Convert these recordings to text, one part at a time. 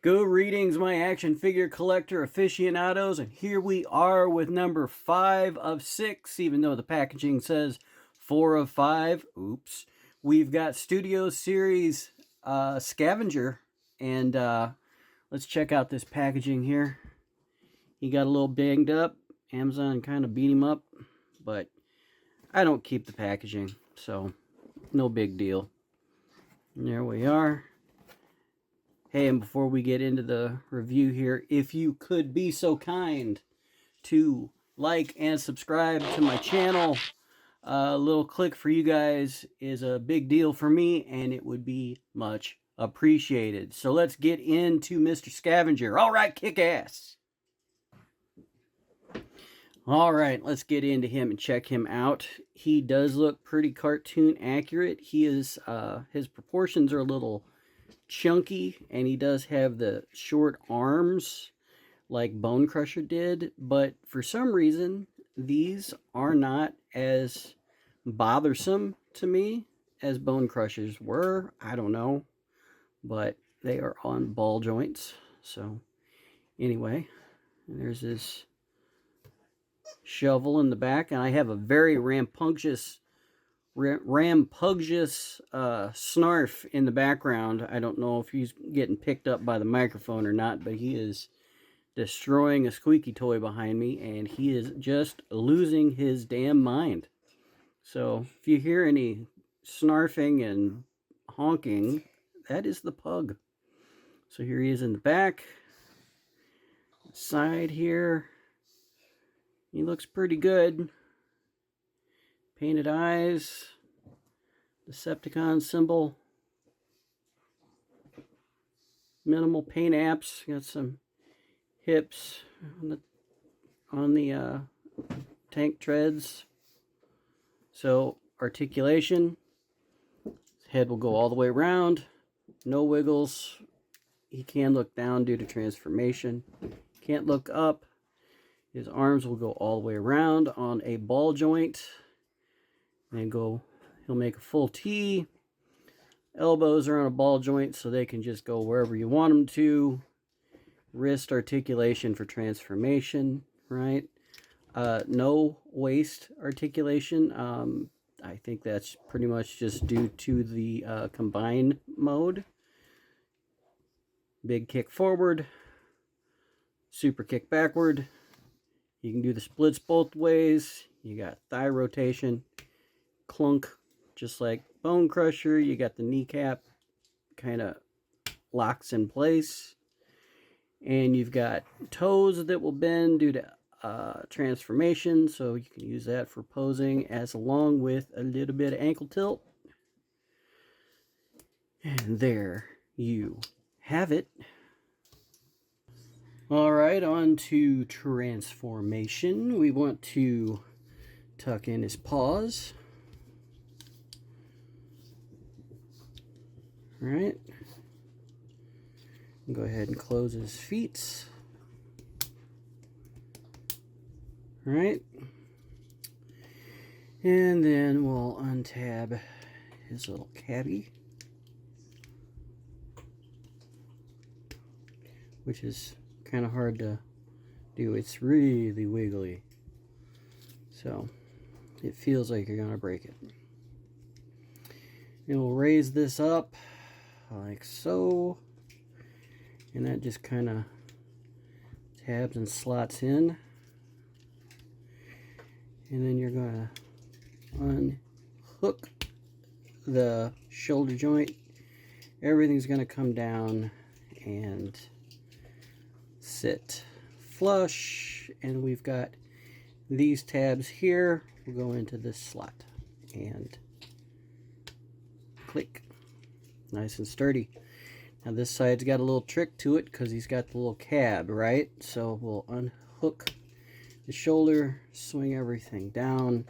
Go readings, my action figure collector aficionados, and here we are with number 5 of 6, even though the packaging says 4 of 5. Oops. We've got Studio Series Scavenger, and let's check out this packaging here. He got a little banged up. Amazon kind of beat him up, but I don't keep the packaging, so no big deal. And there we are. Hey, and before we get into the review here, if you could be so kind to like and subscribe to my channel, a little click for you guys is a big deal for me, and it would be much appreciated. So let's get into Mr. Scavenger. All right, kick ass. All right, let's get into him and check him out. He does look pretty cartoon accurate. He is, his proportions are a little chunky, and he does have the short arms like Bone Crusher did, but for some reason these are not as bothersome to me as Bone Crushers were. I don't know, but they are on ball joints. So anyway, there's this shovel in the back, and I have a very rambunctious Snarph in the background. I don't know if he's getting picked up by the microphone or not, but he is destroying a squeaky toy behind me, and he is just losing his damn mind. So if you hear any snarfing and honking, that is the pug. So here he is in the back. Side here, he looks pretty good. Painted eyes, Decepticon symbol, minimal paint apps, got some hips on the tank treads. So articulation, his head will go all the way around, no wiggles. He can look down due to transformation, can't look up. His arms will go all the way around on a ball joint. And he'll make a full T. Elbows are on a ball joint, so they can just go wherever you want them to. Wrist articulation for transformation, right? No waist articulation. I think that's pretty much just due to the combine mode. Big kick forward. Super kick backward. You can do the splits both ways. You got thigh rotation. Clunk, just like Bone Crusher. You got the kneecap kind of locks in place, and you've got toes that will bend due to transformation, so you can use that for posing, as along with a little bit of ankle tilt. And there you have it. All right, on to transformation. We want to tuck in his paws. Right, go ahead and close his feet. Right, and then we'll untab his little cabbie, which is kind of hard to do. It's really wiggly, so it feels like you're gonna break it. And we'll raise this up like so, and that just kind of tabs and slots in, and then you're going to unhook the shoulder joint. Everything's going to come down and sit flush, and we've got these tabs here. We'll go into this slot and click. Nice and sturdy. Now this side's got a little trick to it because he's got the little cab, right? So we'll unhook the shoulder, swing everything down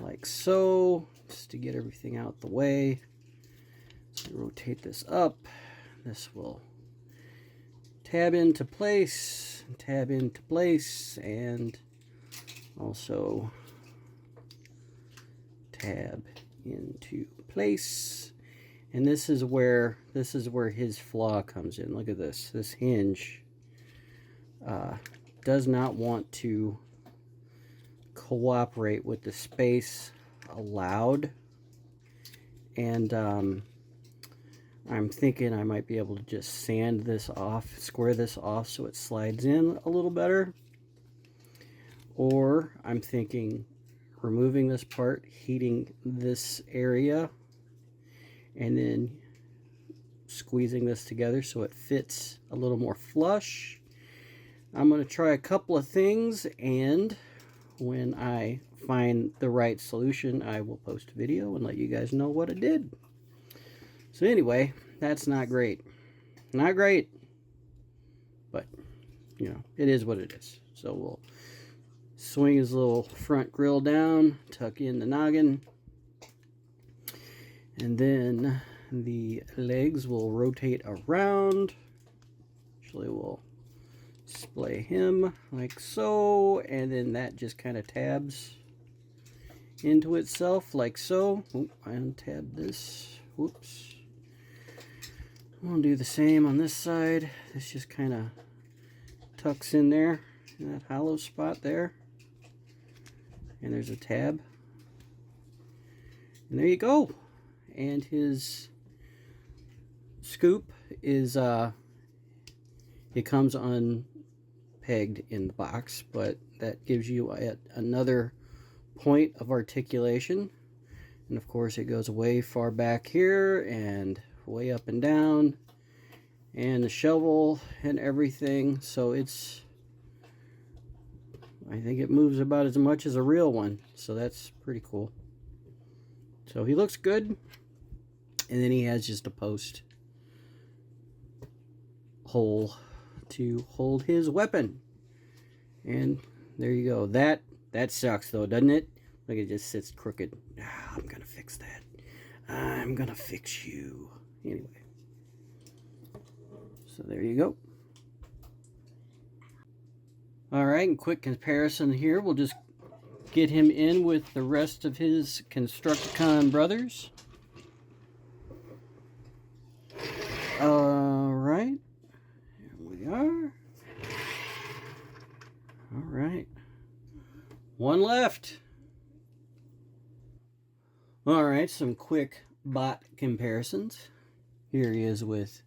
like so, just to get everything out the way. So rotate this up. This will tab into place, and also tab into place. And this is where his flaw comes in. Look at this. This hinge does not want to cooperate with the space allowed. And I'm thinking I might be able to just sand this off, square this off so it slides in a little better. Or I'm thinking removing this part, heating this area, and then squeezing this together so it fits a little more flush. I'm going to try a couple of things, and when I find the right solution, I will post a video and let you guys know what I did. So anyway, that's not great. Not great. But, you know, it is what it is. So we'll swing his little front grill down, tuck in the noggin, and then the legs will rotate around. Actually, we'll splay him like so, and then that just kind of tabs into itself like so. Oh, I untabbed this. Whoops. We'll do the same on this side. This just kind of tucks in there, in that hollow spot there. And there's a tab. And there you go. And his scoop is, it comes unpegged in the box, but that gives you another point of articulation. And of course it goes way far back here and way up and down, and the shovel and everything. So it's, I think it moves about as much as a real one, so that's pretty cool. So he looks good. And then he has just a post hole to hold his weapon. And there you go. That sucks though, doesn't it? Like, it just sits crooked. I'm gonna fix that. I'm gonna fix you. Anyway. So there you go. Alright, and quick comparison here. We'll just get him in with the rest of his Constructicon brothers. Alright. Here we are. Alright. One left. Alright, some quick bot comparisons. Here he is with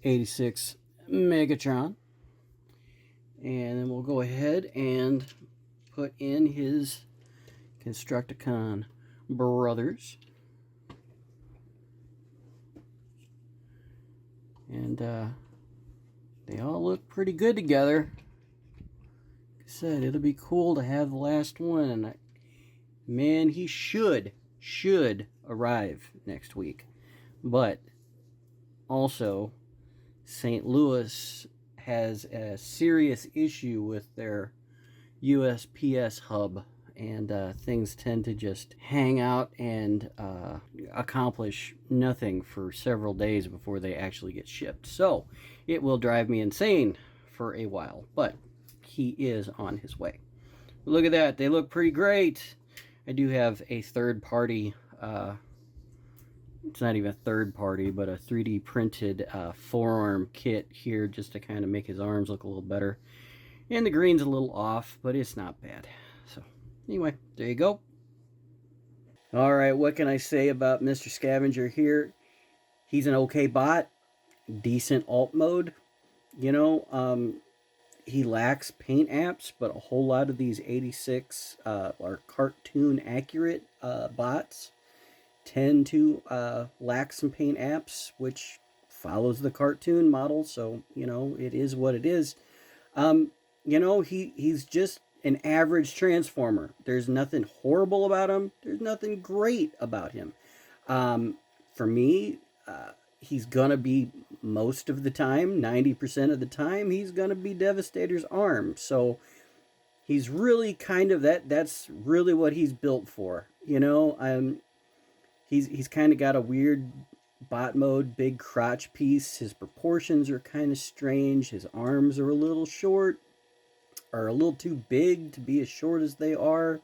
86 Megatron. And then we'll go ahead and put in his Constructicon brothers. And they all look pretty good together. Like I said, it'll be cool to have the last one. And man, he should arrive next week. But also, St. Louis has a serious issue with their USPS hub, and things tend to just hang out and accomplish nothing for several days before they actually get shipped. So it will drive me insane for a while, but he is on his way. Look at that. They look pretty great. I do have a third-party, it's not even a third-party, but a 3D printed forearm kit here just to kind of make his arms look a little better. And the green's a little off, but it's not bad. So anyway, there you go. Alright, what can I say about Mr. Scavenger here? He's an okay bot. Decent alt mode. You know, he lacks paint apps, but a whole lot of these 86 are cartoon accurate bots tend to lack some paint apps, which follows the cartoon model. So, you know, it is what it is. You know, he's just an average transformer. There's nothing horrible about him. There's nothing great about him. For me, he's gonna be, most of the time, 90% of the time, he's gonna be Devastator's arm. So he's really kind of that's really what he's built for. You know, he's kind of got a weird bot mode, big crotch piece. His proportions are kind of strange. His arms are a little short, are a little too big to be as short as they are.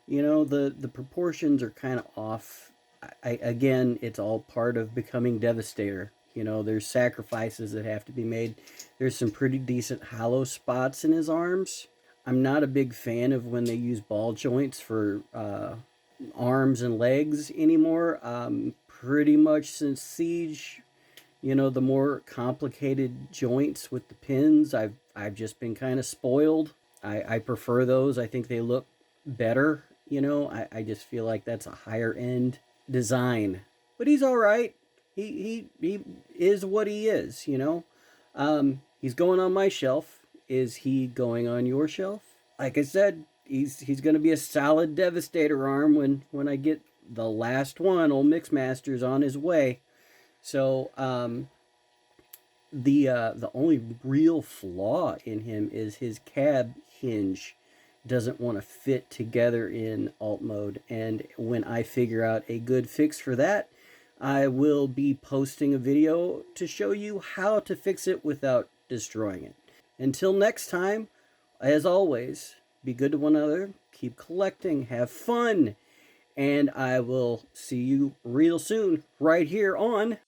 You know, the proportions are kind of off Again, it's all part of becoming Devastator. You know, there's sacrifices that have to be made. There's some pretty decent hollow spots in his arms. I'm not a big fan of when they use ball joints for arms and legs anymore. Pretty much since Siege, you know, the more complicated joints with the pins, I've just been kind of spoiled. I prefer those. I think they look better. You know, I just feel like that's a higher end design. But he's all right. He is what he is. You know, he's going on my shelf. Is he going on your shelf? Like I said, he's going to be a solid Devastator arm when I get the last one. Old Mixmaster's on his way. So the only real flaw in him is his cab hinge doesn't want to fit together in alt mode, and when I figure out a good fix for that, I will be posting a video to show you how to fix it without destroying it. Until next time, as always, be good to one another, keep collecting, have fun, and I will see you real soon right here on